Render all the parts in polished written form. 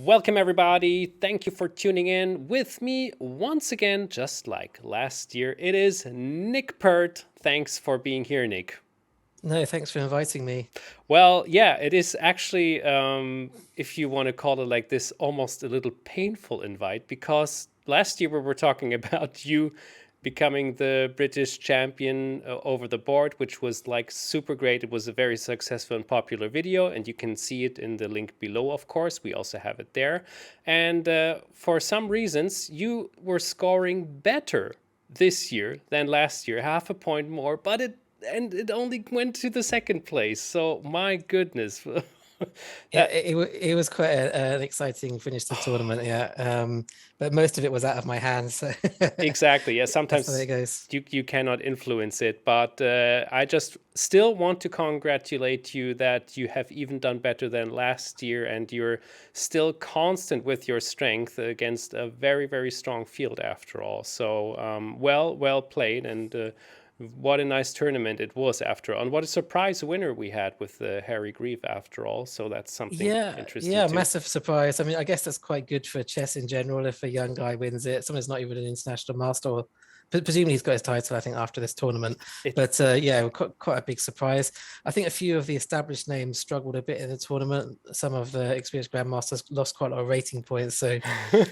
Welcome, everybody. Thank you for tuning in with me once again, just like last year. It is Nick Pert. Thanks for being here, Nick. No, thanks for inviting me. Well, yeah, it is actually, if you want to call it like this, almost a little painful invite because last year we were talking about you becoming the British champion over the board, which was like super great. It was a very successful and popular video, and you can see it in the link below, of course. We also have it there. And for some reasons, you were scoring better this year than last year, half a point more, but it only went to the second place. So my goodness. Yeah, that it was quite an exciting finish to the tournament. Yeah, but most of it was out of my hands. So exactly. Yeah, that's the way it sometimes goes. you cannot influence it, but I just still want to congratulate you that you have even done better than last year, and you're still constant with your strength against a very strong field after all. So well played, and what a nice tournament it was after all. And what a surprise winner we had with Harry Grieve after all. So that's something interesting Yeah, too. massive surprise. I mean, I guess that's quite good for chess in general if a young guy wins it. Someone's not even an international master, or presumably he's got his title, I think, after this tournament. It But yeah, quite a big surprise. I think a few of the established names struggled a bit in the tournament. Some of the experienced grandmasters lost quite a lot of rating points. So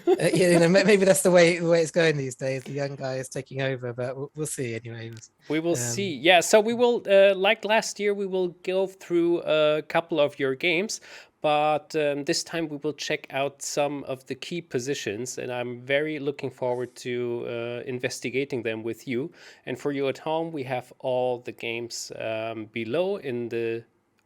maybe that's the way it's going these days. The young guy is taking over, but we'll see anyway. We will see. Um, Yeah, so we will, like last year, we will go through a couple of your games, but this time we will check out some of the key positions, and I'm very looking forward to investigating them with you. And for you at home, we have all the games below in the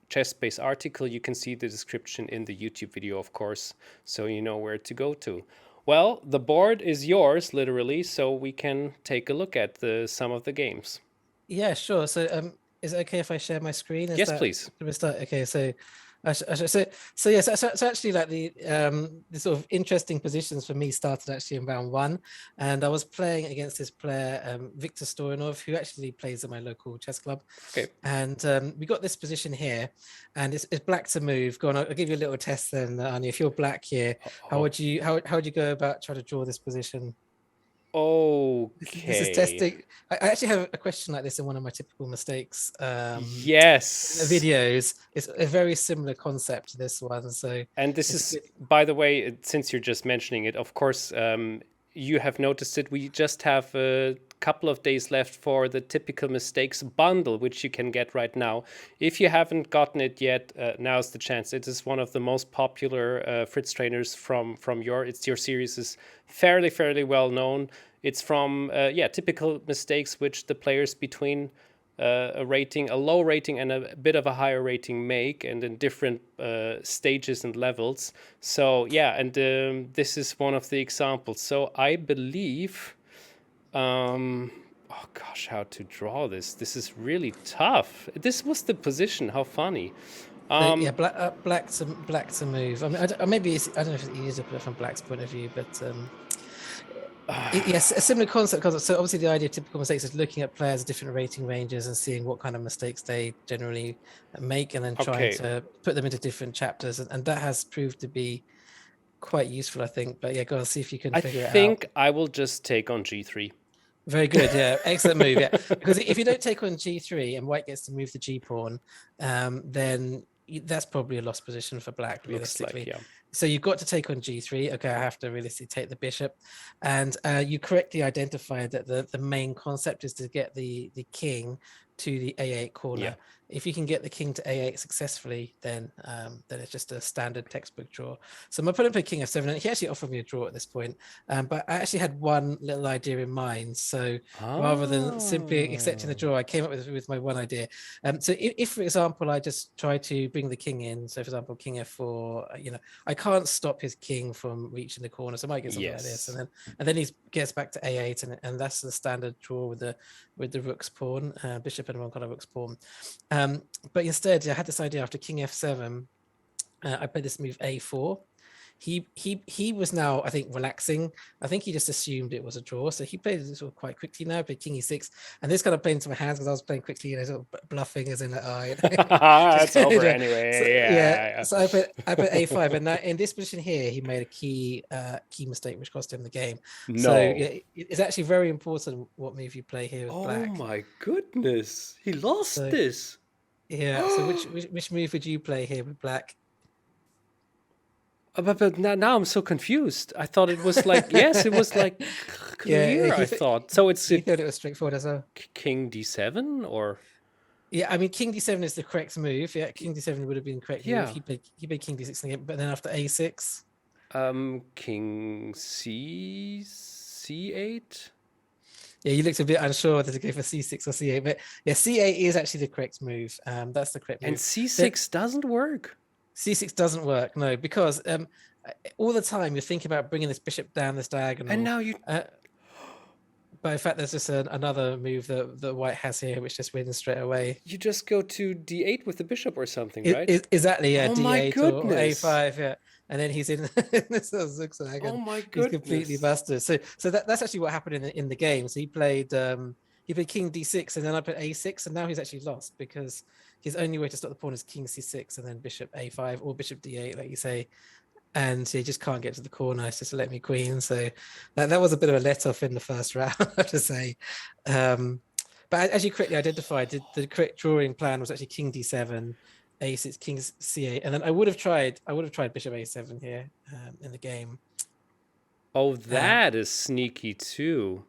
ChessBase article. You can see the description in the YouTube video, of course, so you know where to go to. Well, the board is yours, literally, so we can take a look at some of the games. Yeah, sure. So, is it okay if I share my screen? Is Yes, that please. should we start? Okay, so, so yes, so actually, like the sort of interesting positions for me started actually in round one, and I was playing against this player, Victor Stoyanov, who actually plays at my local chess club, Okay. and we got this position here, and it's black to move. Go on, I'll give you a little test then, Anya. If you're black here, Oh, how would you go about trying to draw this position? This is okay. testing. I actually have a question like this in one of my typical mistakes in the Yes. videos. It's a very similar concept to this one, so And this it's is, good. by the way, since you're just mentioning it, of course, you have noticed it. We just have a couple of days left for the typical mistakes bundle, which you can get right now. If you haven't gotten it yet, now's the chance. It is one of the most popular Fritz trainers from your series is fairly well known. It's from typical mistakes which the players between a low rating and a bit of a higher rating make, and in different stages and levels. So yeah, and this is one of the examples. So I believe, oh gosh, how to draw this? This is really tough. This was the position. How funny. So yeah, black to move. I mean, maybe I don't know if it's easier to put it from black's point of view, but yes, a similar concept. So obviously, the idea of typical mistakes is looking at players' different rating ranges and seeing what kind of mistakes they generally make, and then trying Okay, to put them into different chapters, and that has proved to be quite useful, I think. But yeah, go on, see if you can I figure it out. think I will just take on g3. Very good. Yeah, excellent move. Yeah, because if you don't take on g3 and white gets to move the g pawn, then that's probably a lost position for black, Looks like, realistically. yeah. So you've got to take on g3. Okay, I have to realistically take the bishop, and you correctly identified that the main concept is to get the king to the a8 Yeah. corner. If you can get the king to a8 successfully, then it's just a standard textbook draw. So my opponent played king f7, and he actually offered me a draw at this point. But I actually had one little idea in mind. So rather than simply accepting the Ah. draw, I came up with my one idea. So if, for example, I just try to bring the king in, so for example, king f4, I can't stop his king from reaching the corner. So I might get something like this, Yes. and then he gets back to a8, and that's the standard draw with the rook's pawn, bishop and one kind of rook's pawn. But instead, I had this idea after king f7. I played this move a4. he was now, I think, relaxing. I think he just assumed it was a draw, so he played sort of quite quickly now. Played king e6, and this kind of played into my hands because I was playing quickly, sort of bluffing, as in like, It's over so, anyway. yeah. Yeah. So I put a5, and now in this position here, he made a key mistake which cost him the game. So No. yeah, it's actually very important what move you play here with Oh black. my goodness. He lost So this. yeah, so which move would you play here with black? But now I'm so confused. I thought it was like, yes, it was like Yeah, clear, I thought. So it's you thought it was straightforward as well. king d7 or? Yeah, I mean, king d7 is the correct move. Yeah, king d7 would have been the correct move. Yeah. He played king d6 again, but then after a6. King c8. Yeah, you looked a bit unsure whether to go for c6 or c8, but yeah, c8 is actually the correct move. That's the correct move. And c6 doesn't work. C6 doesn't work, no, because all the time you're thinking about bringing this bishop down this diagonal. And now you... but in fact, there's just another move that white has here, which just wins straight away. You just go to d8 with the bishop or something, right? Exactly, yeah, Oh my d8 or goodness. a5, yeah. And then he's in this little zigzag. Oh my He's goodness. completely busted. So that's actually what happened in the game. So he played king d6, and then I put a6, and now he's actually lost because his only way to stop the pawn is king c6 and then bishop a5 or bishop d8, like you say. And he just can't get to the corner. It's just let me queen. So that was a bit of a let off in the first round, I have to say. But as you correctly identified, the correct drawing plan was actually king d7, a6, king c8, and then I would have tried bishop a7 here in the game. Oh, that is sneaky too.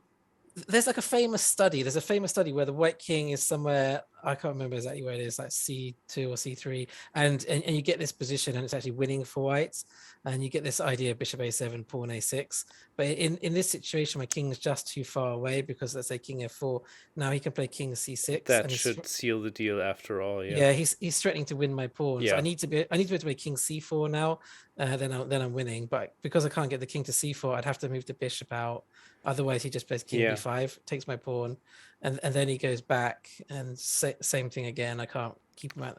There's like a famous study. There's a famous study where the white king is somewhere, I can't remember exactly where it is, like c2 or c3, and you get this position, and it's actually winning for whites, and you get this idea of bishop a7, pawn a6. But in this situation, my king is just too far away because let's say king f4. Now he can play king c6. That and should seal the deal after all. Yeah. Yeah, he's threatening to win my pawn. Yeah. So I need to be able to play king c4 now. Then I'm winning. But because I can't get the king to c4, I'd have to move the bishop out. Otherwise, he just plays king b5, takes my pawn, and then he goes back and same thing again. I can't keep him at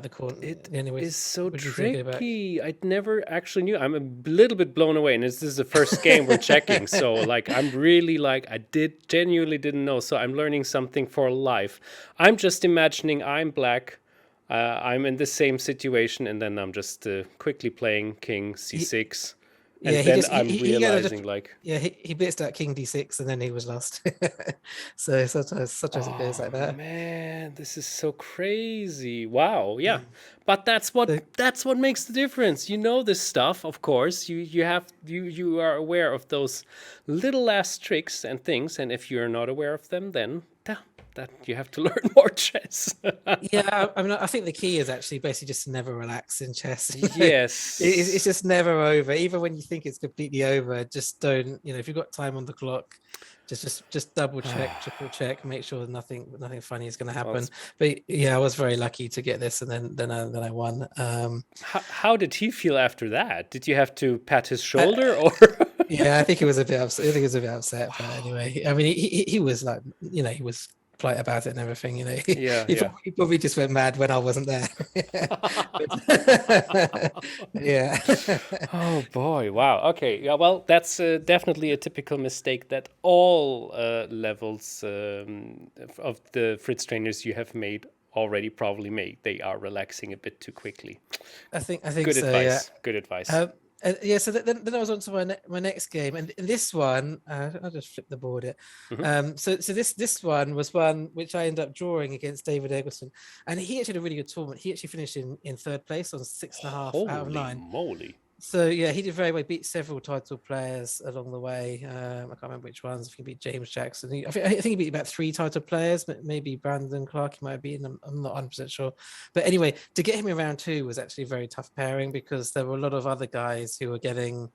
the corner. It Anyways, is so tricky. I never actually knew. I'm a little bit blown away, and this is the first game we're checking. So like, I'm really like, I genuinely didn't know. So I'm learning something for life. I'm just imagining I'm black. I'm in the same situation, and then I'm just quickly playing king c6. And then I'm realizing like... Yeah, he blitzed out king d6 and then he was lost. So sometimes it goes like that. Man, this is so crazy. Wow, yeah. But that's what makes the difference. You know this stuff, of course. You are aware of those little last tricks and things, and if you're not aware of them, then that you have to learn more chess. Yeah, I mean, I think the key is actually basically just to never relax in chess. Yes. It's just never over. Even when you think it's completely over, just don't, if you've got time on the clock, just double check, triple check, make sure nothing funny is going to happen. But yeah, I was very lucky to get this, and then I won. How did he feel after that? Did you have to pat his shoulder or? Yeah, I think he was a bit upset. But anyway, I mean, he was like, he was polite about it and everything, he probably just went mad when I wasn't there. Yeah. Oh boy, wow. Okay, yeah, well, that's definitely a typical mistake that all levels of the Fritz trainers you have made already probably made. They are relaxing a bit too quickly. I think good so, advice. yeah. Good advice. So then I was on to my next game, and in this one, I'll just flip the board here. Mm-hmm. So this one was one which I ended up drawing against David Eggleston, and he actually had a really good tournament. He actually finished in third place on 6.5 out of 9. Holy moly. So yeah, he did very well. Beat several title players along the way. I can't remember which ones. I think he beat James Jackson. I think he beat about 3 title players. Maybe Brandon Clark he might have beaten. I'm not 100% sure. But anyway, to get him in round 2 was actually a very tough pairing because there were a lot of other guys who were getting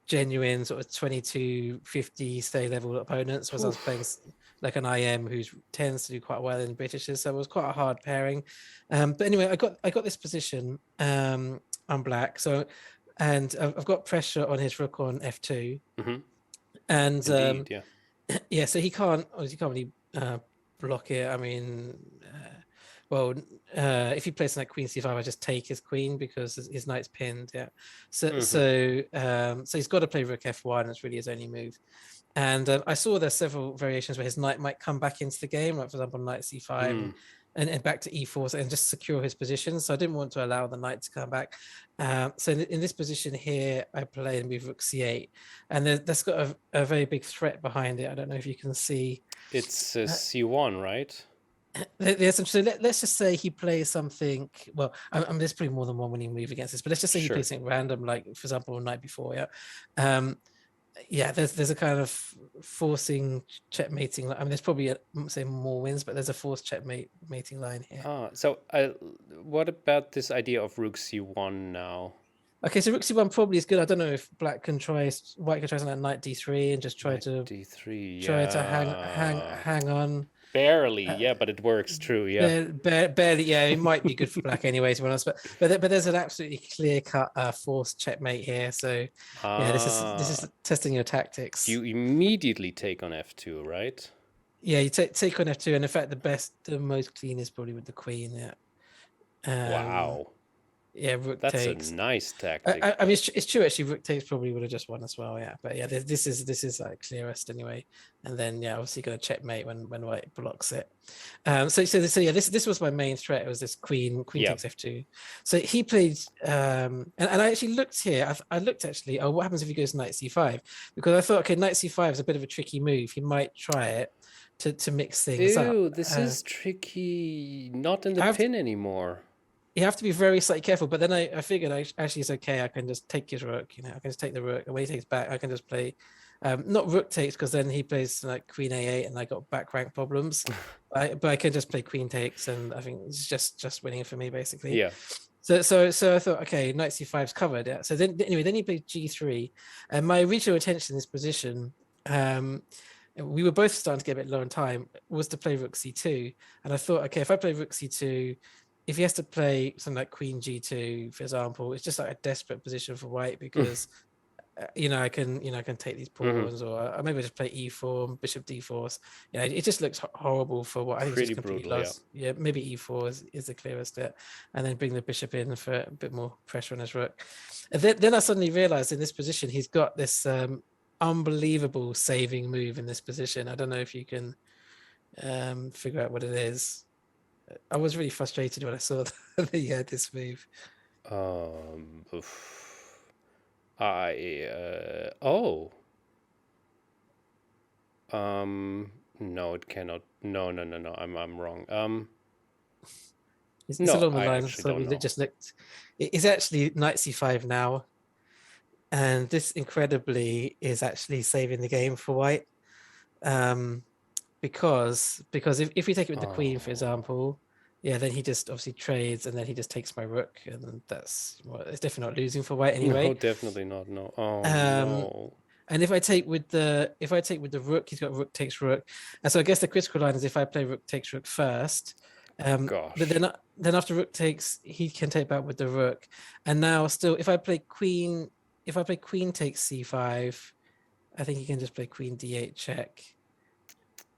genuine sort of 22-50 stay level opponents. Whereas I was playing like an IM who tends to do quite well in Britishes, so it was quite a hard pairing. But anyway, I got this position. I'm black, and I've got pressure on his rook on f2, and Indeed, yeah, so he can't really block it. I mean, Well, if he plays like Queen C5, I just take his queen because his knight's pinned. Yeah. So he's got to play Rook F1. It's really his only move. And I saw there's several variations where his knight might come back into the game, like for example, Knight C5 and back to E4 and just secure his position. So I didn't want to allow the knight to come back. So in this position here, I played with Rook C8, and that's got a very big threat behind it. I don't know if you can see. It's C1, right? So let's just say he plays something. Well, there's probably more than one winning move against this, but let's just say he plays something random, like for example, night before. Yeah, there's a kind of forcing checkmating. I mean, there's probably say more wins, but there's a forced checkmating line here. So what about this idea of Rook C1 now? Okay, so Rook C1 probably is good. I don't know if white can try something like Knight D3 and just try to hang on. Barely, yeah, but it works. True, yeah. Barely, yeah. It might be good for black anyway, to be honest. But there's an absolutely clear cut forced checkmate here. So yeah, this is testing your tactics. You immediately take on F2, right? Yeah, you take on F2, and in fact, the most clean is probably with the queen. Yeah. Wow. Yeah, Rook That's takes. A nice tactic. I mean, it's true actually. Rook takes probably would have just won as well. Yeah, but yeah, this is like clearest anyway. And then yeah, obviously going to checkmate when white blocks it. So yeah, this was my main threat. It was this queen takes F2. So he played, and I actually looked here. I looked actually. Oh, what happens if he goes Knight C5? Because I thought, okay, Knight C5 is a bit of a tricky move. He might try it to mix things up. Ew, this is tricky. Not in the pin anymore. You have to be very slightly careful, but then I figured actually it's okay. I can just take his rook, I can just take the rook, and when he takes back, I can just play not rook takes, because then he plays like queen A8 and I got back rank problems. But I can just play queen takes, and I think it's just winning for me basically. Yeah. So I thought, okay, Knight C5's covered. Yeah. So then he played G3, and my original intention in this position, we were both starting to get a bit low on time, was to play Rook C2, and I thought, okay, if I play Rook C2. If he has to play something like Queen G2, for example, it's just like a desperate position for white because, I can take these pawns, or maybe just play E4, Bishop D4. It just looks horrible for what I think is completely lost. Yeah, maybe E4 is the clearest bit, and then bring the bishop in for a bit more pressure on his rook. And then I suddenly realized in this position he's got this unbelievable saving move in this position. I don't know if you can figure out what it is. I was really frustrated when I saw that he had this move. No, it cannot. No. I'm wrong. It's along the lines. So we just looked. It's actually Knight C5 now, and this incredibly is actually saving the game for white. Because if we take it with the queen, for example, then he just obviously trades, and then he just takes my rook, and it's definitely not losing for white anyway. No, definitely not. No. No. And if I take with the rook, he's got rook takes rook, and so I guess the critical line is if I play rook takes rook first. But then after rook takes, he can take back with the rook, and now still if I play queen takes C5, I think he can just play queen D8 check.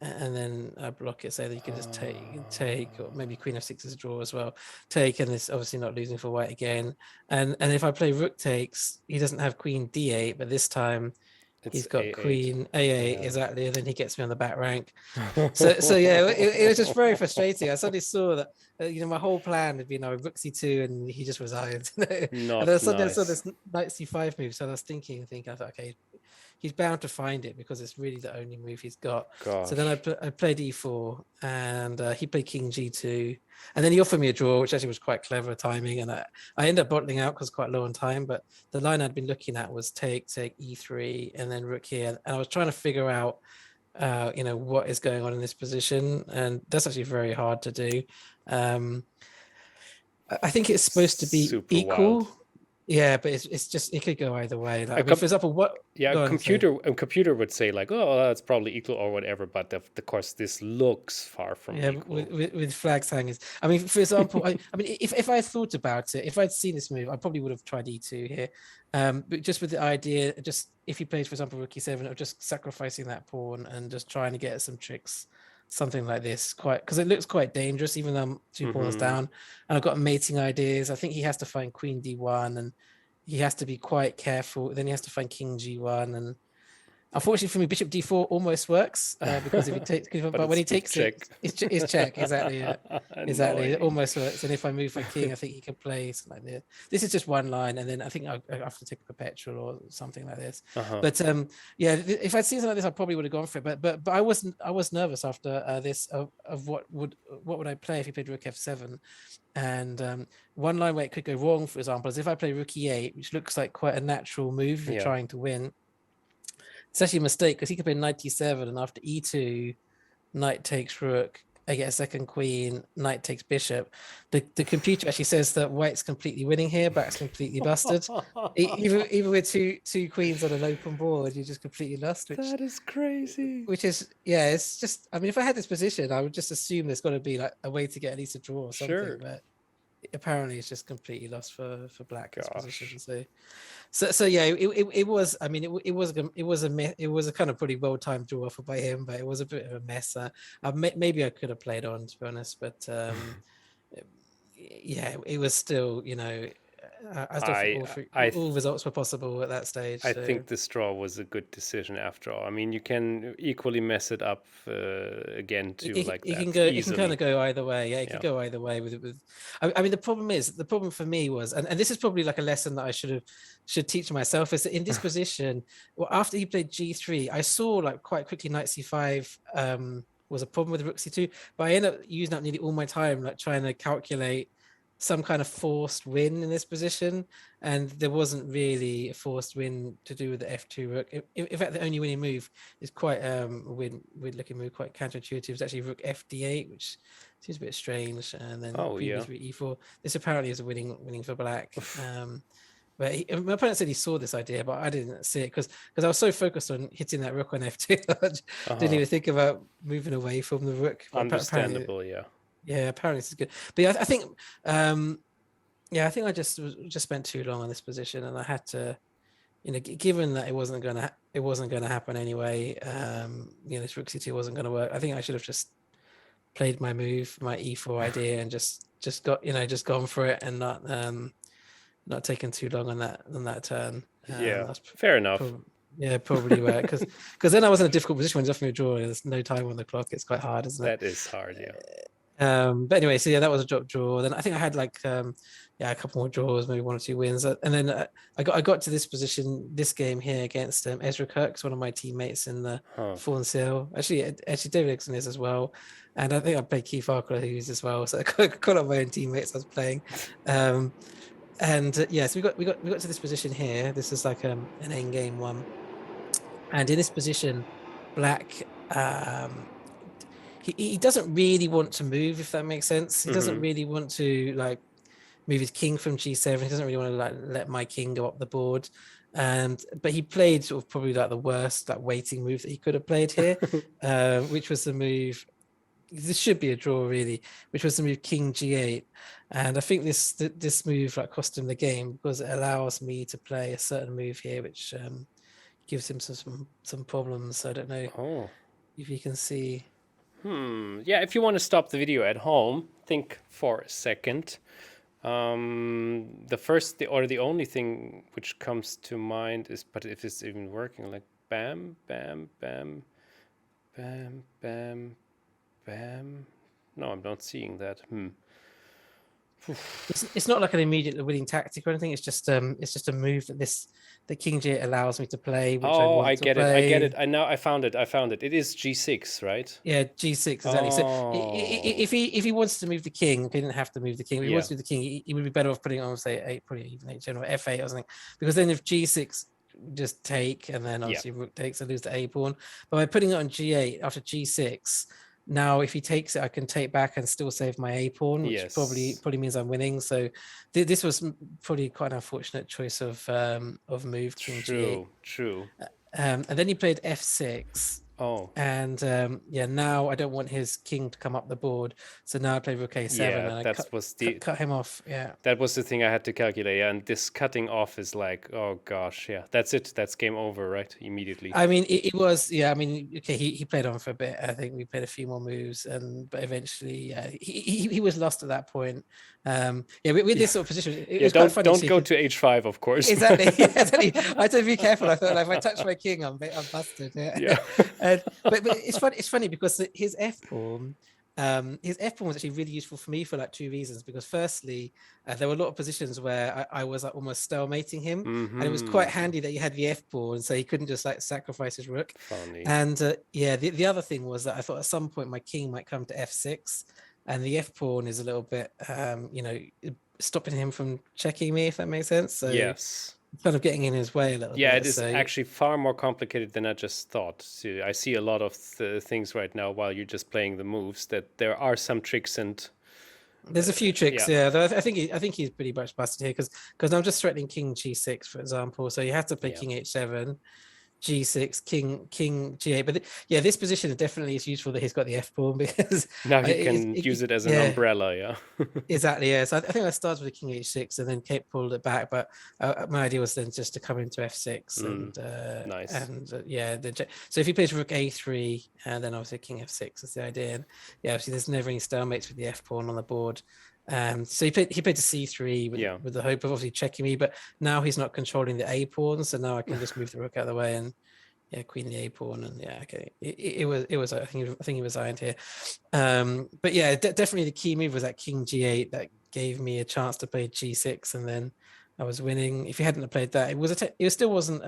And then I block it so that you can just take, or maybe queen f6 is a draw as well. Take, and it's obviously not losing for white again. And if I play rook takes, he doesn't have queen d8, but this time he's got A8. Queen A8 exactly, and then he gets me on the back rank. so yeah, it was just very frustrating. I suddenly saw that my whole plan had been rook c2, and he just resigned. And then suddenly I saw this knight c5 move, so I was thinking, I thought, okay, he's bound to find it because it's really the only move he's got. So then I played e4, and he played king g2, and then he offered me a draw, which actually was quite clever timing, and I ended up bottling out because quite low on time. But the line I'd been looking at was take e3, and then rook here, and I was trying to figure out what is going on in this position, and that's actually very hard to do. I think it's supposed to be super equal. Wild. Yeah, but it's just, it could go either way. Like, for example, a computer would say like, oh, that's probably equal or whatever, but of course this looks far from equal. With flags hangers. I mean, for example, I mean, if I thought about it, if I'd seen this move, I probably would have tried e2 here. But just with the idea, just if he plays, for example, rook e7, of just sacrificing that pawn and just trying to get some tricks something like this, quite, because it looks quite dangerous, even though I'm 2 pawns Mm-hmm. down, and I've got mating ideas. I think he has to find Queen D1, and he has to be quite careful. Then he has to find King G1, and unfortunately for me, Bishop D4 almost works because if he takes, But but when he it's takes check. it's check, exactly. Yeah. Exactly, it Annoying. almost works. And if I move my king, I think he can play something like this. This is just one line, and then I think I have to take a perpetual or something like this. Uh-huh. But yeah, if I'd seen something like this, I probably would have gone for it. But I was nervous after this of what would I play if he played Rook F7, and one line where it could go wrong, for example, is if I play Rook E8, which looks like quite a natural move if you're Yeah. trying to win. It's actually a mistake because he could play knight e7, and after e2, knight takes rook. I get a second queen, knight takes bishop. The computer actually says that white's completely winning here, black's completely busted. Even with two queens on an open board, you're just completely lost. That is crazy. Which is, yeah, it's just, I mean, if I had this position, I would just assume there's got to be like a way to get at least a draw or something. Sure. But apparently, it's just completely lost for black this Gosh. position. So yeah, it was. I mean, it was a kind of pretty well timed draw for by him, but it was a bit of a mess. Maybe I could have played on, to be honest, but yeah, it was still, I still think all results were possible at that stage. I think this draw was a good decision after all. I mean, you can equally mess it up again too, like that. It can kind of go either way. Yeah, it can go either way with. I mean, the problem for me was, and this is probably like a lesson that I should teach myself, is that in this position, well, after he played G3, I saw like quite quickly knight C5 was a problem with rook C2, but I ended up using up nearly all my time like trying to calculate some kind of forced win in this position, and there wasn't really a forced win to do with the f2 rook. In fact, the only winning move is quite a weird looking move, quite counterintuitive. It's actually rook fd8, which seems a bit strange, and then queen b3 e4. This apparently is a winning for black. But my opponent said he saw this idea, but I didn't see it because I was so focused on hitting that rook on f2. Didn't even think about moving away from the rook. Understandable, yeah. Yeah, apparently this is good. But yeah, I think I think I just spent too long on this position, and I had to, given that it wasn't gonna happen anyway. This rook c2 wasn't gonna work. I think I should have just played my move, my e4 idea, and just gone for it and not taken too long on that turn. Yeah, fair enough. Probably right, because then I was in a difficult position when he's offering me a draw. There's no time on the clock. It's quite hard, isn't it? That is hard, yeah. But anyway, so yeah, that was a drop draw. Then I think I had like a couple more draws, maybe 1 or 2 wins, and then I got to this position, this game here against Ezra Kirk, one of my teammates in the Fawn Seal. Actually, David Eggleston is as well, and I think I played Keith Arkler, who's as well. So I caught up my own teammates I was playing, so we got to this position here. This is like an end game one, and in this position, black. He doesn't really want to move, if that makes sense. He doesn't really want to like move his king from g7. He doesn't really want to like let my king go up the board. But he played sort of probably like the worst like waiting move that he could have played here, which was the move. This should be a draw really, which was the move king g8, and I think this move like cost him the game because it allows me to play a certain move here, which gives him some problems. I don't know if you can see. Yeah, if you want to stop the video at home, think for a second. The only thing which comes to mind is, but if it's even working, like bam, bam, bam, bam, bam, bam. No, I'm not seeing that. It's not like an immediate winning tactic or anything. It's just a move that King G8 allows me to play. Which I get it. I found it. It is G6, right? Yeah, G6 exactly. So if he wants to move the king, he didn't have to move the king. If he wants to move the king, he would be better off putting on say probably even H10 or F8 or something. Because then if G6 just take and then obviously rook takes, I lose the A pawn. But by putting it on G8 after G6. Now, if he takes it, I can take back and still save my A pawn, which probably means I'm winning. So this was probably quite an unfortunate choice of move. King True. and then he played F6. Oh, And now I don't want his king to come up the board. So now I played rook a7 yeah, and I cut him off. Yeah. that was the thing I had to calculate. Yeah, and this cutting off is like, oh gosh, yeah, that's it. That's game over, right? Immediately. I mean, it was, yeah. I mean, okay, he played on for a bit. I think we played a few more moves, but eventually, yeah, he was lost at that point. Yeah, with this sort of position, it Yeah, was quite funny. don't go to h5, of course. Exactly. Yeah, exactly. I had to be careful. I thought, like, if I touch my king, I'm busted. Yeah. Yeah. But it's funny. It's funny because his f pawn was actually really useful for me for like two reasons. Because firstly, there were a lot of positions where I was like, almost stalemating him, and it was quite handy that he had the f pawn, so he couldn't just like sacrifice his rook. Funny. And yeah, the other thing was that I thought at some point my king might come to f6, and the f pawn is a little bit, stopping him from checking me, if that makes sense. So Yes. kind of getting in his way a little bit. Yeah, it is So actually far more complicated than I just thought. So I see a lot of things right now while you're just playing the moves that there are some tricks and there's a few tricks, yeah. I think he's pretty much busted here because I'm just threatening king g6, for example. So you have to play king h7, g6, king g8. But yeah, this position definitely is useful that he's got the f pawn, because now he can use it as an umbrella. Yeah. Exactly. Yeah. So I think I started with king h6 and then Kate pulled it back. But my idea was then just to come into f6 and nice. And yeah. So if he plays rook a3 and then obviously king f6 is the idea. And yeah, obviously there's never any stalemates with the f pawn on the board. So he played to c3 with the hope of obviously checking me, but now he's not controlling the a pawn, so now I can just move the rook out of the way and queen the a pawn, and okay, it was I think he resigned here. But yeah, definitely the key move was that king g8 that gave me a chance to play g6, and then I was winning. If he hadn't played that, it still wasn't.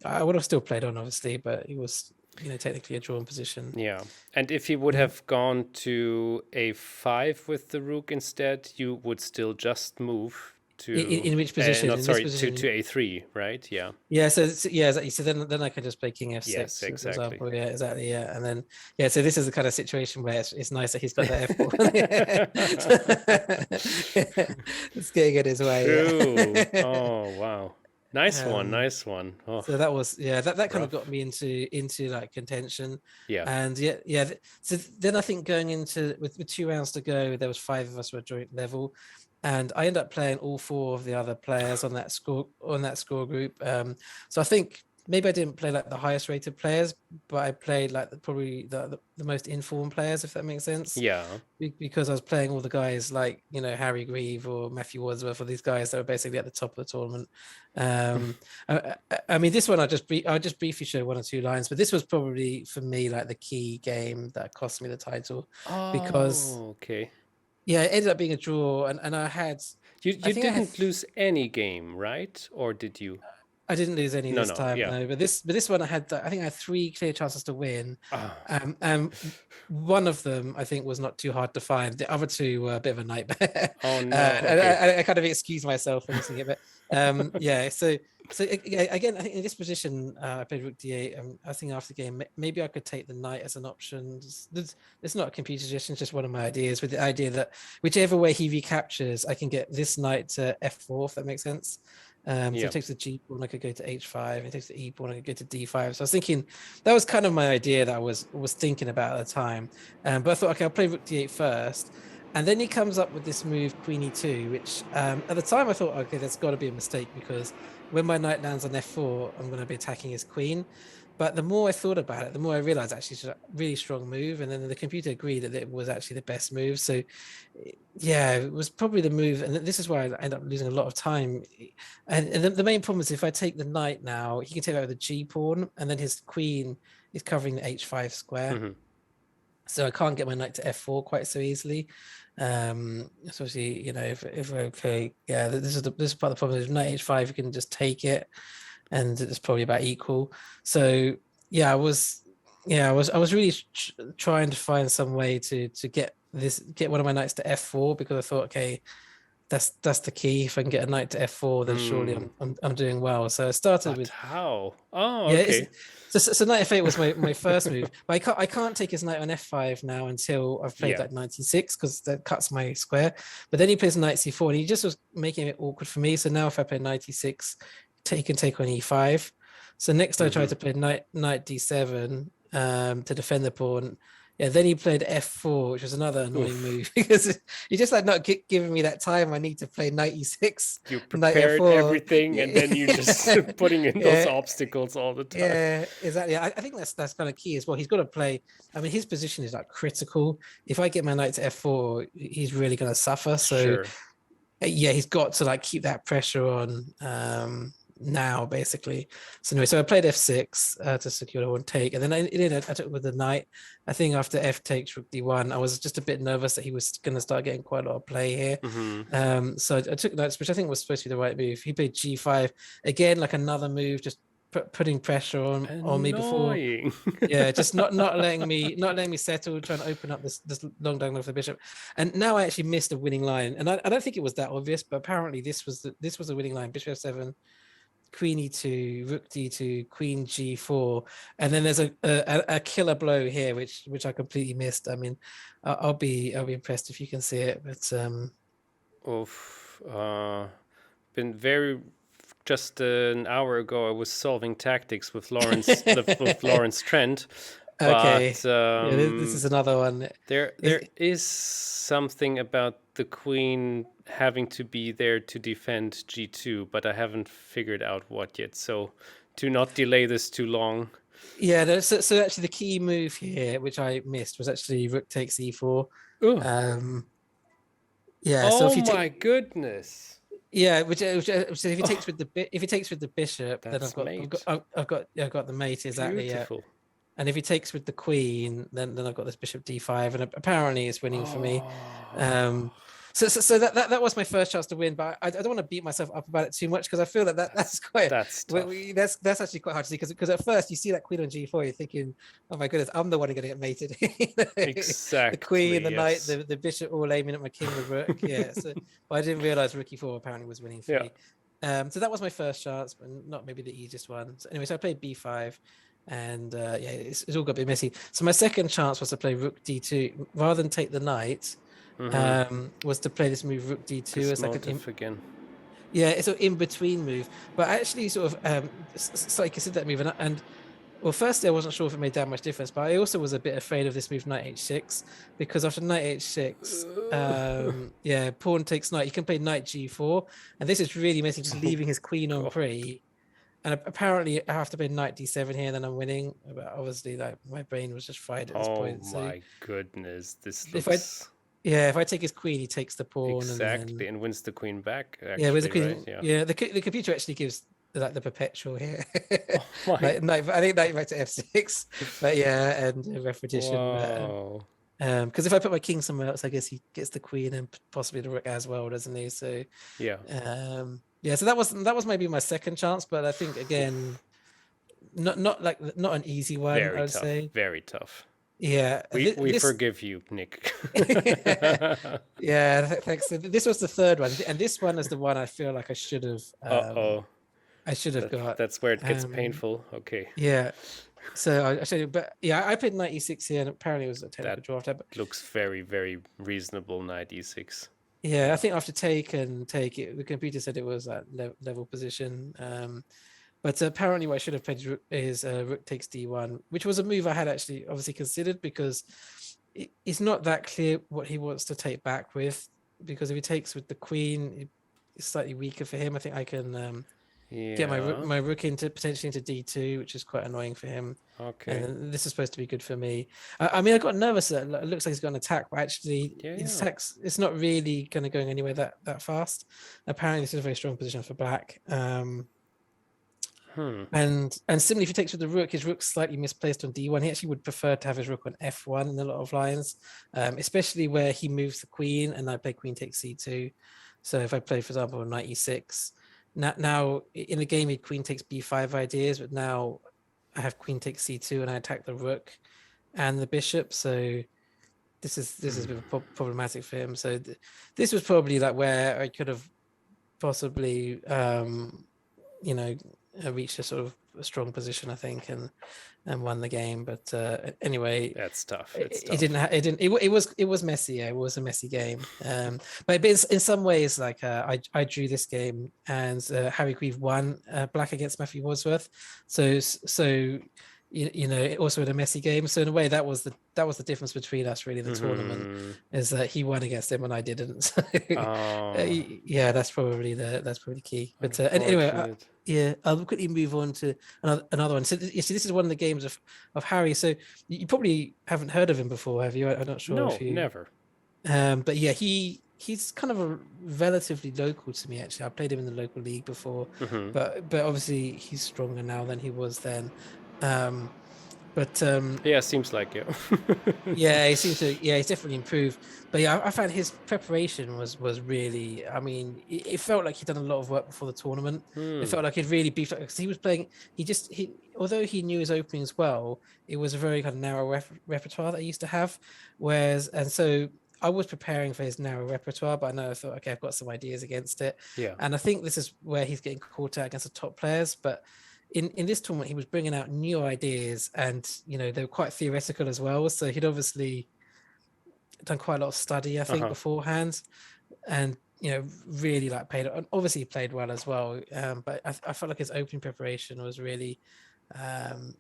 I would have still played on, obviously, but it was technically a drawn position. Yeah, and if he would have gone to a5 with the rook instead, you would still just move to in which position? to a3, right? Yeah. Yeah. So exactly. So then I can just play king f6. Yes, exactly. For example. Yeah, exactly. Yeah, and then so this is the kind of situation where it's nice that he's got that f4. It's getting in his way. True. Oh wow. Nice one. Oh, so that was that kind of got me into like contention. Yeah. And so then I think going into with 2 rounds to go, there was 5 of us were joint level, and I ended up playing all 4 of the other players on that score group. So I think maybe I didn't play like the highest rated players, but I played like probably the most informed players, if that makes sense. Yeah. Because I was playing all the guys like Harry Grieve or Matthew Wadsworth, or these guys that were basically at the top of the tournament. I mean, this one I'll just briefly show 1 or 2 lines, but this was probably for me like the key game that cost me the title. Because okay. Yeah, it ended up being a draw, and I had. You didn't lose any game, right? Or did you? I didn't lose any this time, no. But this one I think I had 3 clear chances to win. One of them I think was not too hard to find. The other 2 were a bit of a nightmare. Oh no! Okay. I kind of excused myself for missing it, but So again, I think in this position, I played rook d8. I think after the game, maybe I could take the knight as an option. It's not a computer suggestion; it's just one of my ideas. With the idea that whichever way he recaptures, I can get this knight to f4. If that makes sense. So it takes the g pawn, I could go to h5. It takes the e pawn, I could go to d5. So I was thinking that was kind of my idea that I was thinking about at the time. But I thought, okay, I'll play rook d8 first. And then he comes up with this move, queen e2, which at the time I thought, okay, that's got to be a mistake, because when my knight lands on f4, I'm going to be attacking his queen. But the more I thought about it, the more I realized actually it's a really strong move. And then the computer agreed that it was actually the best move. So yeah, it was probably the move. And this is where I end up losing a lot of time. And the main problem is if I take the knight now, he can take over the g pawn, and then his queen is covering the h5 square. Mm-hmm. So I can't get my knight to f4 quite so easily. Especially, if okay, this is part of the problem. If knight h5, you can just take it, and it's probably about equal. So I was really trying to find some way to get one of my knights to f4, because I thought, okay, that's the key. If I can get a knight to f4, then surely I'm doing well. So I started with how? Oh, okay. So knight f8 was my first move, but I can't take his knight on f5 now until I've played like knight e6, because that cuts my square. But then he plays knight c4, and he just was making it awkward for me. So now if I play knight e6, he can take on e5. So next I tried to play knight d7, to defend the pawn. Yeah, then he played f4, which was another annoying Oof. move because he just like not giving me that time I need to play knight e6, You knight prepared f4. everything, and then you just Yeah, putting in those yeah, obstacles all the time. yeah, exactly. I think that's kind of key as well. He's got to play. I mean, his position is like critical. If I get my knight to f4, he's really going to suffer. So Sure. yeah, he's got to like keep that pressure on now basically. So anyway, so I played f6 to secure the one take, and then I took with the knight. I think after f takes rook d1, I was just a bit nervous that he was going to start getting quite a lot of play here. So I took knights, which I think was supposed to be the right move. He played g5 again, like another move, just putting pressure on me before. Annoying. Yeah, just not letting me settle, trying to open up this long diagonal for the bishop. And now I actually missed a winning line, and I don't think it was that obvious, but apparently this was the winning line: bishop f7, queen e2, rook d2, queen g4, and then there's a killer blow here, which I completely missed. I mean, I'll be impressed if you can see it, but Oof. Been very. Just an hour ago, I was solving tactics with Lawrence Trent, okay, but yeah, this is another one. there is something about the queen having to be there to defend g2, but I haven't figured out what yet. So, to not delay this too long. Yeah, so actually the key move here, which I missed, was actually rook takes e4. Ooh. Yeah, so Oh if you my take goodness. yeah, so if he takes with the bishop, then That's mate. I've got the mate exactly. Yeah, Beautiful. and if he takes with the queen, then I've got this bishop d5, and apparently it's winning for me. Oh, So that was my first chance to win, but I don't want to beat myself up about it too much because I feel that's quite that's tough. that's actually quite hard to see because at first you see that queen on g4, you're thinking, oh my goodness, I'm the one who's going to get mated. Exactly. The queen, the knight, yes. the bishop all aiming at my king with rook. Yeah, so but I didn't realize rook e4 apparently was winning for Yeah. me. So that was my first chance, but not maybe the easiest one. So anyway, so I played b5. And yeah, it's all got a bit messy. So my second chance was to play rook d2 rather than take the knight. Was to play this move rook d2 as like again. Yeah, it's an in between move, but I actually sort of slightly considered that move, and well, firstly I wasn't sure if it made that much difference, but I also was a bit afraid of this move knight h6 because after knight h6, yeah, pawn takes knight. You can play knight g4, and this is really messy, just leaving his queen on pre. And apparently I have to play knight d7 here, and then I'm winning. But obviously, like my brain was just fried at this point. Oh my goodness, this If looks. if I take his queen, he takes the pawn Exactly, and wins the queen back. Actually, yeah, where's the queen? Right? Yeah, the computer actually gives like the perpetual here. Oh my. I think knight back to f6, but yeah, and repetition. Wow. Because if I put my king somewhere else, I guess he gets the queen and possibly the rook as well, doesn't he? So Yeah. Yeah, so that was maybe my second chance, but I think again, not an easy one. Very I would tough. say Very tough. Yeah, we forgive you, Nick. Yeah, thanks. This was the third one, and this one is the one I feel like I should have. I should have got. That's where it gets painful. Okay. Yeah. So I should, but yeah, I played knight e6 here, and apparently it was a technical draft. But looks very, very reasonable. Knight e6. Yeah, I think after take it, the computer said it was at level position. But apparently, what I should have played is rook takes d1, which was a move I had actually obviously considered because it's not that clear what he wants to take back with. Because if he takes with the queen, it's slightly weaker for him. I think I can get my rook into potentially into d2, which is quite annoying for him. Okay. And this is supposed to be good for me. I mean, I got nervous that it looks like he's got an attack, but actually, it's not really going to go anywhere that fast. Apparently, this is a very strong position for black. And similarly, if he takes with the rook, his rook's slightly misplaced on d1. He actually would prefer to have his rook on f1 in a lot of lines, especially where he moves the queen, and I play queen takes c2. So if I play, for example, knight e6, now in the game, queen takes b5 ideas, but now I have queen takes c2, and I attack the rook and the bishop. So this is a bit problematic for him. So this was probably like where I could have possibly, reached a sort of a strong position, I think, and won the game. But anyway, that's tough. It was messy. Yeah, it was a messy game. But in some ways, like I drew this game, and Harry Grieve won black against Matthew Wadsworth. So also in a messy game. So in a way, that was the difference between us, really. The tournament is that he won against him and I didn't. So, yeah, that's probably key. But and anyway, yeah, I'll quickly move on to another one. So you see, this is one of the games of Harry. So you probably haven't heard of him before, have you? I'm not sure. No, if you... never. But yeah, he's kind of a relatively local to me, actually. I played him in the local league before, but obviously he's stronger now than he was then. Yeah, seems like it. Yeah, he seems to. Yeah, he's definitely improved. But yeah, I found his preparation was really. I mean, it felt like he'd done a lot of work before the tournament. It felt like he'd really beefed up because he was playing. Although he knew his openings well, it was a very kind of narrow repertoire that he used to have. And so I was preparing for his narrow repertoire, but I thought, okay, I've got some ideas against it. Yeah. And I think this is where he's getting caught out against the top players, but. In this tournament, he was bringing out new ideas, and they were quite theoretical as well. So he'd obviously done quite a lot of study, I think, beforehand, and really paid. And obviously, he played well as well. But I felt like his opening preparation was really, on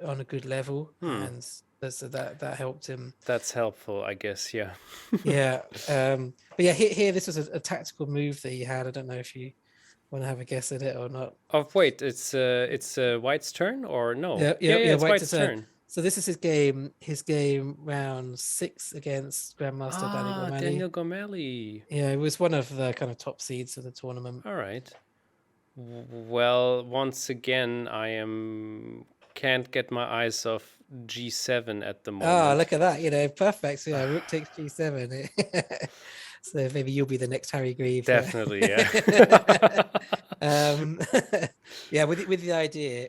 a good level, and so that helped him. That's helpful, I guess. Yeah. Yeah. But yeah, here this was a tactical move that he had. I don't know if you want to have a guess at it or not? Oh wait, it's White's turn or no? Yeah, it's White's turn. So this is his game round 6 against Grandmaster Daniel Gormally. Yeah, it was one of the kind of top seeds of the tournament. All right. Well, once again, can't get my eyes off G7 at the moment. Oh, look at that! Perfect. So yeah, Rook takes G7. So maybe you'll be the next Harry Grieve. Definitely, yeah. Yeah, with the idea,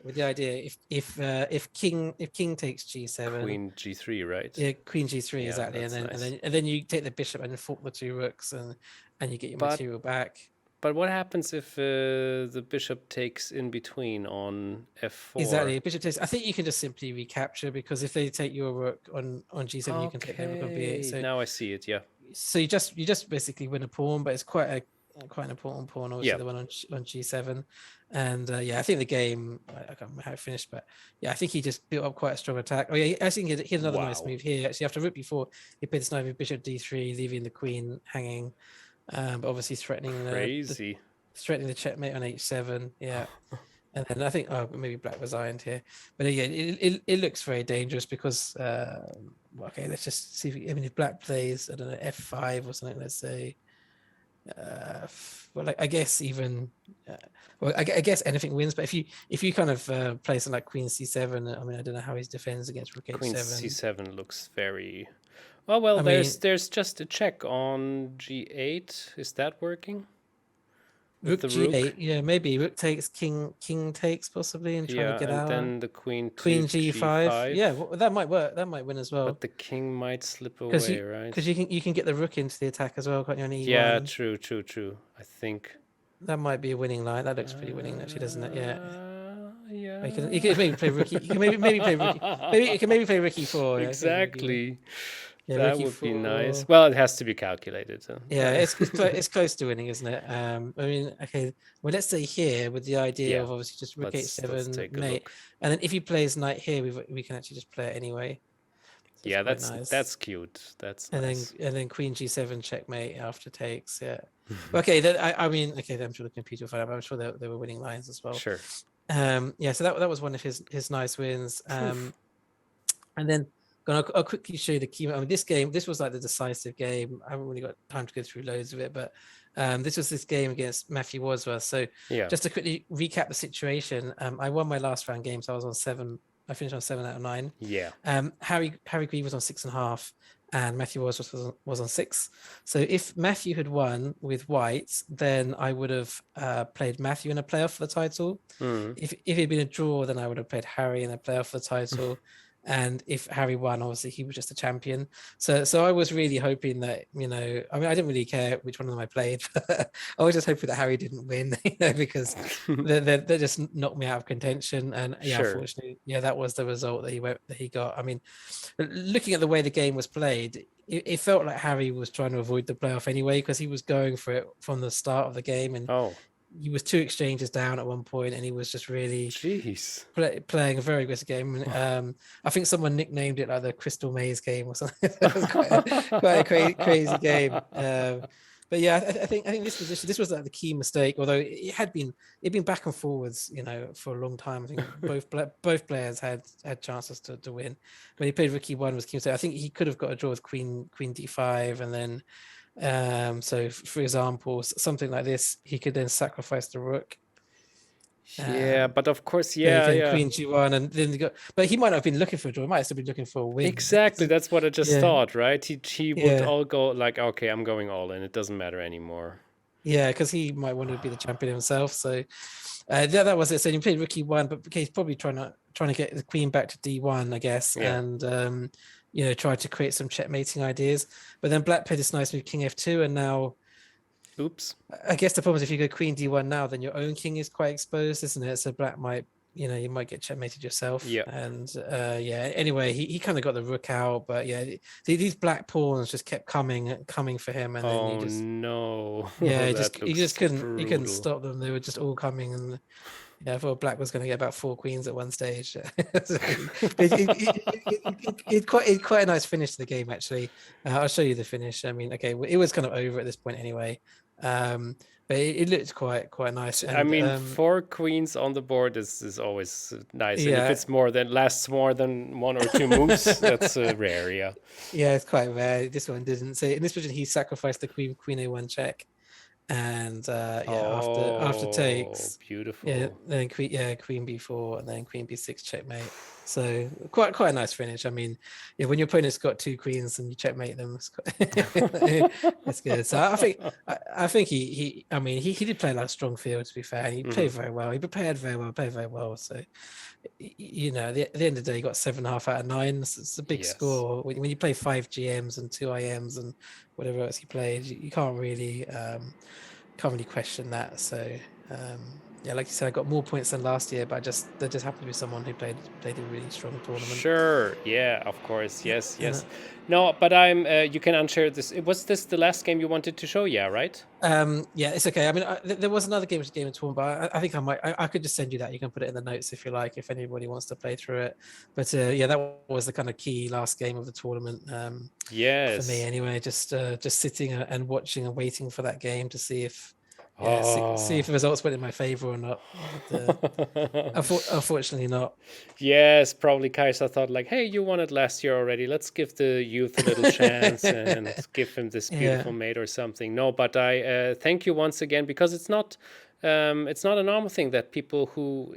if King takes G7, Queen G3, right? Yeah, Queen G3, exactly, and then you take the bishop and fork the 2 rooks, and you get your material back. But what happens if the bishop takes in between on f4? Exactly, bishop takes. I think you can just simply recapture, because if they take your rook on G7, you can take their rook on B8. So now I see it. Yeah. So you just basically win a pawn, but it's quite an important pawn, obviously, the one on G7. And yeah, I think the game, I can't remember how it finished, but yeah, I think he just built up quite a strong attack. Oh yeah, I think he had another nice move here. Actually, after rook b4, he played this knight with bishop d3, leaving the queen hanging, but obviously threatening the checkmate on h7. Yeah. And then I think, maybe black resigned here, but yeah, it looks very dangerous because, okay, let's just see if black plays, I don't know, f5 or something. Let's say, well, I guess even, I guess anything wins. But if you kind of play something like queen c7, I mean, I don't know how he defends against rook h7. Queen c7 looks very. Oh well, there's just a check on g8. Is that working? Rook g8, yeah, maybe rook takes, king takes possibly, and trying to get out. And then the queen g5. Yeah, well, that might work. That might win as well. But the king might slip away, right? Because you can get the rook into the attack as well, can't you? On e1. Yeah, true. I think that might be a winning line. That looks pretty winning, actually, doesn't it? Yeah. Yeah. You can maybe play rookie. You can maybe play rookie. Maybe play rookie 4. Exactly. Yeah, that would be nice. Well, it has to be calculated. So. Yeah, it's close to winning, isn't it? I mean, okay. Well, let's say here with the idea of obviously just rook h7 mate, and then if he plays knight here, we can actually just play it anyway. So yeah, that's cute. That's nice. And then queen g7 checkmate after takes. Yeah. Okay. Then I mean, okay. I'm sure the computer will find out. But I'm sure they were winning lines as well. Sure. Yeah. So that was one of his nice wins. And then. I'll quickly show you the key. I mean, this was like the decisive game. I haven't really got time to go through loads of it, but this game against Matthew Wadsworth. So just to quickly recap the situation, I won my last round game, so I was on 7. I finished on 7 out of 9. Yeah. Harry Grieve was on 6.5, and Matthew Wadsworth was on 6. So if Matthew had won with white, then I would have played Matthew in a playoff for the title. If it had been a draw, then I would have played Harry in a playoff for the title. And if Harry won, obviously he was just a champion. So I was really hoping that, I mean, I didn't really care which one of them I played. But I was just hoping that Harry didn't win, because they just knocked me out of contention. And unfortunately, that was the result that he got. I mean, looking at the way the game was played, it felt like Harry was trying to avoid the playoff anyway, because he was going for it from the start of the game, and he was 2 exchanges down at one point, and he was just really Jeez. playing a very aggressive game. I think someone nicknamed it like the Crystal Maze game or something. It was quite a crazy game. But yeah, I think this was like the key mistake. Although it'd been back and forwards, for a long time. I think both players had chances to win. When he played Rookie One was key mistake. I think he could have got a draw with Queen D5, and then so for example, something like this, he could then sacrifice the rook. Yeah, but of course, Then yeah. Queen G1, and then but he might not have been looking for a draw. He might have still been looking for a win. Exactly, that's what I just Yeah. thought, right? He would Yeah. all go like, okay, I'm going all in. It doesn't matter anymore. Yeah, because he might want to be the champion himself. So that was it. So he played Rook E1, but he's probably trying to get the queen back to D1, I guess, Yeah. and try to create some checkmating ideas. But then Black played this nice move, King F2, and now. Oops. I guess the problem is if you go Queen D1 now, then your own king is quite exposed, isn't it? So Black might, you might get checkmated yourself. Yeah. And anyway, he kind of got the rook out, but yeah, these black pawns just kept coming for him, and then he just no. Yeah, he just couldn't stop them. They were just all coming, and I thought Black was going to get about 4 queens at one stage. It's quite a nice finish to the game, actually. I'll show you the finish. I mean, okay, it was kind of over at this point anyway, but it looked quite nice. And, I mean, 4 queens on the board is always nice. Yeah. And if it's lasts more than 1 or 2 moves, that's rare. Yeah. Yeah, it's quite rare. This one didn't. So in this position, he sacrificed the queen A1 check. And after takes, beautiful. Then queen B4 and then queen B6 checkmate. So quite a nice finish. I mean, when your opponent's got 2 queens and you checkmate them, it's good. So I think he did play like a strong field, to be fair. And he played very well. He prepared very well. So at the end of the day, he got 7.5 out of 9. It's a big score. When you play 5 GMs and 2 IMs and whatever else he played, you can't really question that. So like you said, I got more points than last year, but there just happened to be someone who played a really strong tournament. Sure, yeah, of course, yes. No, but I'm. You can unshare this. Was this the last game you wanted to show? Yeah, right. Yeah, it's okay. I mean, there was another game, Game of Torn, but I think I could just send you that. You can put it in the notes if you like, if anybody wants to play through it. But that was the kind of key last game of the tournament. Yes. For me, anyway, just sitting and watching and waiting for that game to see if. See if the results went in my favor or not. Unfortunately not. Yes, probably Kaiser thought like, hey, you won it last year already. Let's give the youth a little chance and give him this beautiful mate or something. No, but I thank you once again, because it's not a normal thing that people who,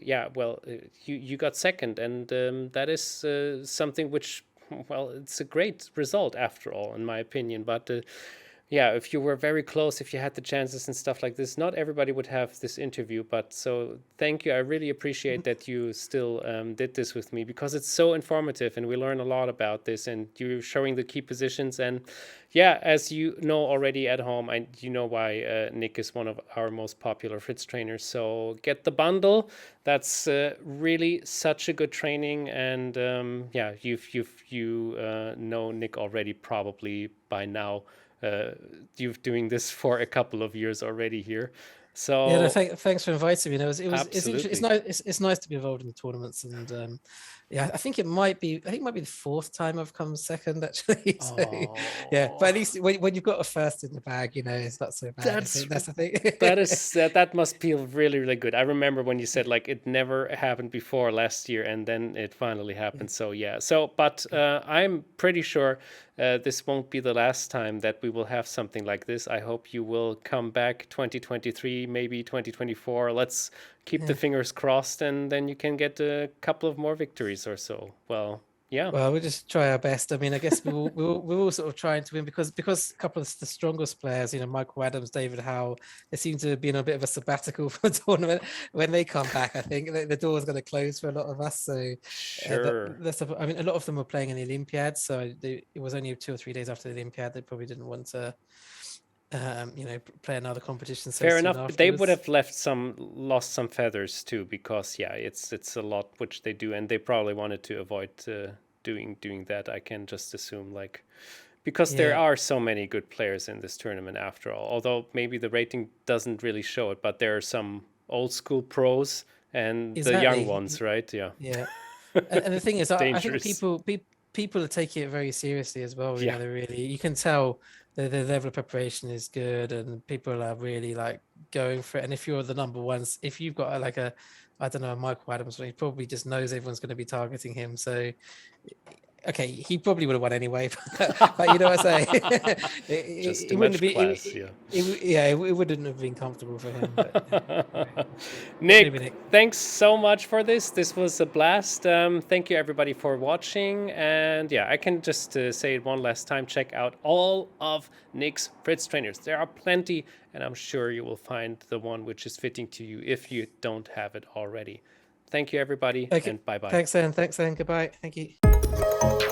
you got second, and that is something which, it's a great result after all, in my opinion. But if you were very close, if you had the chances and stuff like this, not everybody would have this interview. But so thank you. I really appreciate that you still did this with me, because it's so informative and we learn a lot about this, and you're showing the key positions. And as you know already at home, you know why Nick is one of our most popular Fritz trainers. So get the bundle. That's really such a good training. And you know Nick already probably by now. You're doing this for a couple of years already here, so thanks for inviting me. It's nice to be involved in the tournaments, and I think it might be the 4th time I've come second, actually. So, but at least when you've got a first in the bag, it's not so bad. That's the thing. that must feel really, really good. I remember when you said like it never happened before last year, and then it finally happened. But I'm pretty sure this won't be the last time that we will have something like this. I hope you will come back 2023, maybe 2024. Let's keep the fingers crossed, and then you can get a couple of more victories or so. Well, we'll just try our best. I mean, I guess we're all sort of trying to win, because a couple of the strongest players, Michael Adams, David Howe, they seem to be in a bit of a sabbatical for the tournament. When they come back, I think the door is going to close for a lot of us. So sure. I mean, a lot of them were playing in the Olympiad, so it was only 2 or 3 days after the Olympiad. They probably didn't want to play another competition. Fair enough, but they would have lost some feathers too, because it's a lot which they do, and they probably wanted to avoid doing that. I can just assume, like, because there Yeah, are so many good players in this tournament after all. Although maybe the rating doesn't really show it, but there are some old school pros and the young exactly. ones, right? Yeah. Yeah. And the thing is, I think Dangerous. people are taking it very seriously as well. Yeah. They're really, you can tell the level of preparation is good, and people are really like going for it. And if you're the number ones, if you've got like a, I don't know, a Michael Adams, he probably just knows everyone's going to be targeting him. So, okay, he probably would have won anyway. But you know what I'm saying? Just too It wouldn't much be, class, yeah. yeah, it wouldn't have been comfortable for him. But anyway, maybe Nick, Nick. thanks so much for this. This was a blast. Thank you everybody for watching. And yeah, I can just say it one last time. Check out all of Nick's Fritz trainers. There are plenty, and I'm sure you will find the one which is fitting to you if you don't have it already. Thank you everybody, Okay, and bye bye. thanks, then. Thanks, then. Goodbye. Thank you.